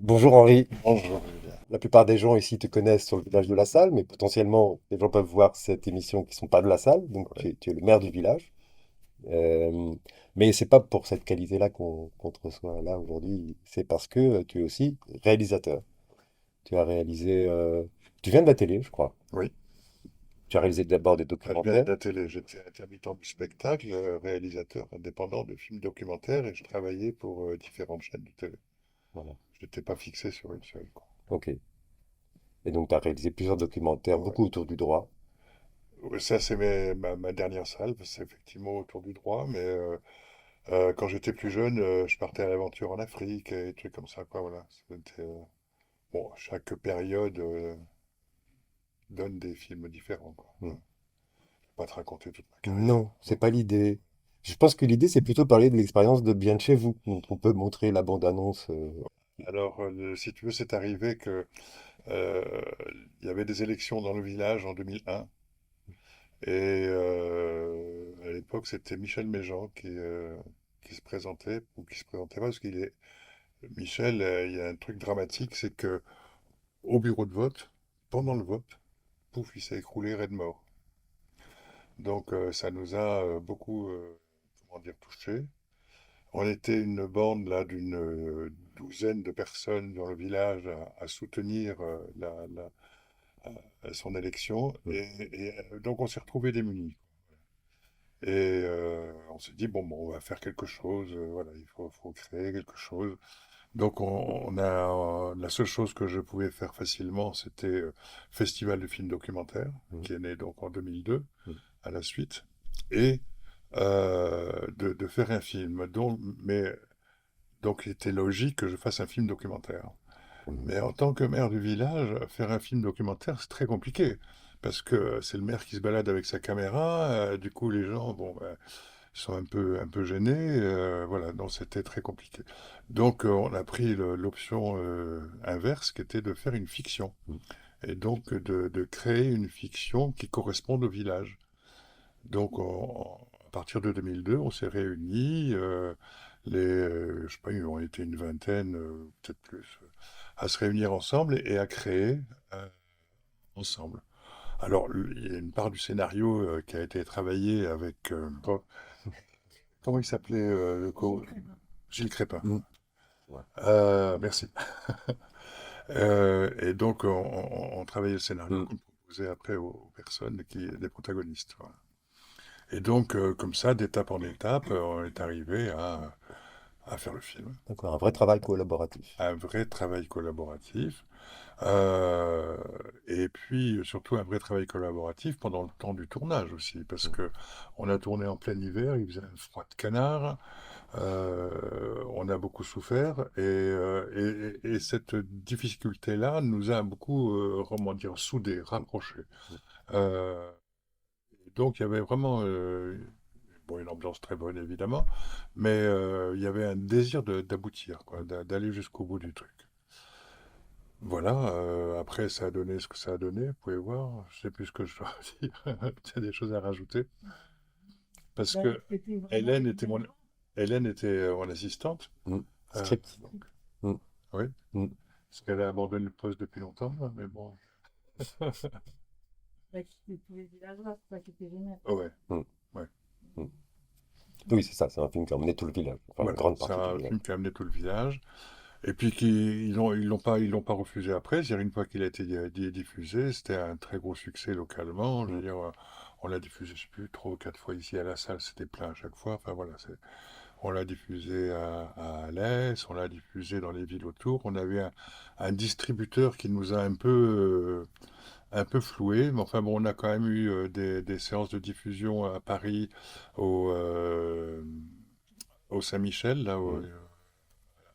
Bonjour Henri, Bonjour, Julien. la plupart des gens ici te connaissent sur le village de La Salle, mais potentiellement les gens peuvent voir cette émission qui ne sont pas de La Salle, donc Ouais. tu es le maire du village. Euh, mais c'est pas pour cette qualité-là qu'on te reçoit là aujourd'hui, c'est parce que tu es aussi réalisateur. Tu as réalisé, tu viens de la télé, je crois. Oui, Tu as réalisé d'abord des enfin, je viens de documentaires. la télé. J'étais intermittent du spectacle, réalisateur indépendant de films documentaires et je travaillais pour différentes chaînes de télé. Voilà. Je n'étais pas fixé sur une seule, quoi. Ok. Et donc tu as réalisé plusieurs documentaires, Ouais. beaucoup autour du droit. Ouais, ça, c'est ma dernière salle, c'est effectivement autour du droit, mais quand j'étais plus jeune, je partais à l'aventure en Afrique et des trucs comme ça, quoi, voilà. Bon, chaque période donne des films différents, quoi. Hmm. Ouais. Je vais pas te raconter toute ma carrière. Non, c'est pas l'idée. Je pense que l'idée, c'est plutôt parler de l'expérience de bien de chez vous. Donc, on peut montrer la bande-annonce. Alors, si tu veux, c'est arrivé que euh, il y avait des élections dans le village en 2001. Et à l'époque, c'était Michel Méjean qui se présentait, ou qui se présentait pas, parce qu'il est. Michel, il y a un truc dramatique, c'est que au bureau de vote, pendant le vote, pouf, il s'est écroulé, raide mort. Donc ça nous a beaucoup, comment dire, touchés. On était une bande là d'une douzaine de personnes dans le village à soutenir son élection. Hmm. Et donc on s'est retrouvés démunis. Et on s'est dit, bon, on va faire quelque chose, voilà, faut créer quelque chose. Donc la seule chose que je pouvais faire facilement, c'était Festival de films documentaires, Hmm. qui est né donc en 2002, Hmm. à la suite, et de faire un film. Donc il était logique que je fasse un film documentaire. Hmm. Mais en tant que maire du village, faire un film documentaire, c'est très compliqué. Parce que c'est le maire qui se balade avec sa caméra, du coup les gens, bon, ben, sont un peu gênés, voilà, donc c'était très compliqué. Donc on a pris l'option inverse, qui était de faire une fiction. Hmm. Et donc de créer une fiction qui corresponde au village. Donc à partir de 2002, on s'est réunis, je sais pas, on était une vingtaine, peut-être plus, à se réunir ensemble et à créer euh, ensemble. Alors, il y a une part du scénario qui a été travaillée avec, comment il s'appelait Gilles Crépin. Hmm. Ouais. Merci. Et donc, on travaillait le scénario Hmm. qu'on proposait après aux personnes des protagonistes. Voilà. Et donc, comme ça, d'étape en étape, on est arrivé à faire le film. D'accord, un vrai travail collaboratif. Un vrai travail collaboratif. Euh, et puis surtout un vrai travail collaboratif pendant le temps du tournage aussi, parce Hmm. que on a tourné en plein hiver, il faisait un froid de canard, on a beaucoup souffert, et cette difficulté-là nous a beaucoup, comment dire, soudés, Hmm. rapprochés. Hmm. Euh, donc il y avait vraiment bon, une ambiance très bonne évidemment, mais il y avait un désir d'aboutir, quoi, d'aller jusqu'au bout du truc. Voilà, après ça a donné ce que ça a donné, vous pouvez voir, je sais plus ce que je dois dire, il y a des choses à rajouter. Parce Bah, que c'était vraiment Hélène était exigeant. Hélène était mon assistante, Hmm. euh, Script. donc, Hmm. oui, Hmm. parce qu'elle a abandonné le poste depuis longtemps, hein, mais bon, Bah, c'était tous les villageois, c'est ça qui était génial. oh ouais, Hmm. ouais, Hmm. Oui, c'est ça, c'est un film qui a emmené tout le village, enfin une voilà, grande c'est partie du un village. film qui a amené tout le village, et puis ils l'ont pas refusé après, c'est-à-dire une fois qu'il a été diffusé, c'était un très gros succès localement, je veux Hmm. dire, on l'a diffusé, je sais plus, trois ou quatre fois ici à la salle, c'était plein à chaque fois, enfin voilà, on l'a diffusé à Alès, on l'a diffusé dans les villes autour. On avait un distributeur qui nous a un peu floué, mais enfin bon, on a quand même eu des séances de diffusion à Paris, au, euh, au Saint-Michel, Hmm.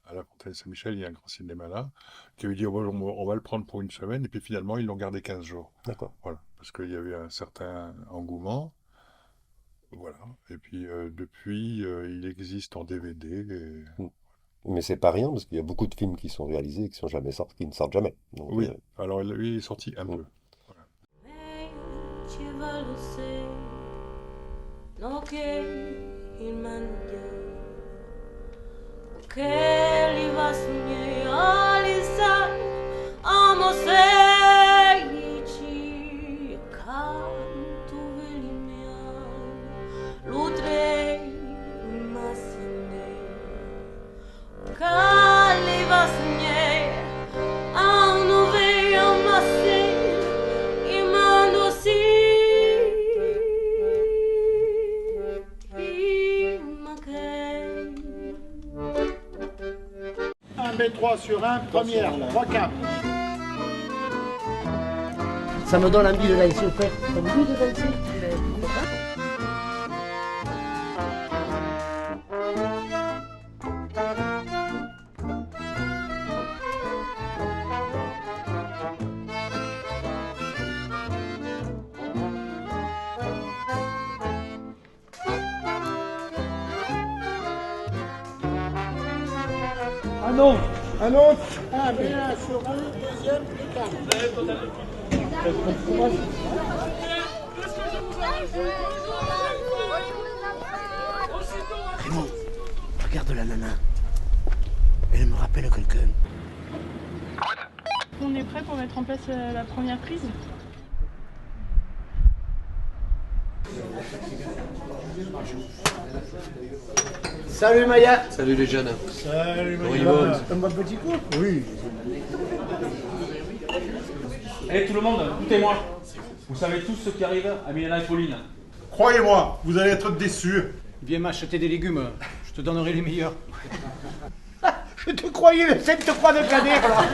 à la Fontaine Saint-Michel, il y a un grand cinéma là, qui avait dit oh, bon, on va le prendre pour une semaine, et puis finalement ils l'ont gardé 15 jours. D'accord. Voilà, parce qu'il y avait un certain engouement. Voilà, et puis depuis, il existe en DVD. Hmm. Mais c'est pas rien parce qu'il y a beaucoup de films qui sont réalisés et qui sont jamais sortis, qui ne sortent jamais. Donc, Oui, alors lui il est sorti un hmm. peu. Voilà. Ci va lo sei, no che il mangiare, che li va sogni, ali B3 sur 1, première, 3 4. Ça me donne envie de danser au fait. Ça me dit de danser. Mais pourquoi pas? Un autre. Un autre. Un B1 sur 1, deuxième, B4. Raymond, regarde la nana. Elle me rappelle quelqu'un. On est prêt pour mettre en place la première prise. Salut Maya. Salut les jeunes. Salut, Comment ils vont? Un bon petit coup? Oui. Allez tout le monde, écoutez-moi. Vous savez tous ce qui arrive à Milena et Pauline. Croyez-moi, vous allez être déçus. Viens m'acheter des légumes, je te donnerai les meilleurs. Je te croyais le 7-3 de Kader là.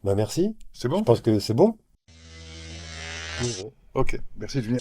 Bah merci. C'est bon? Je pense que c'est bon. Ok, merci de venir.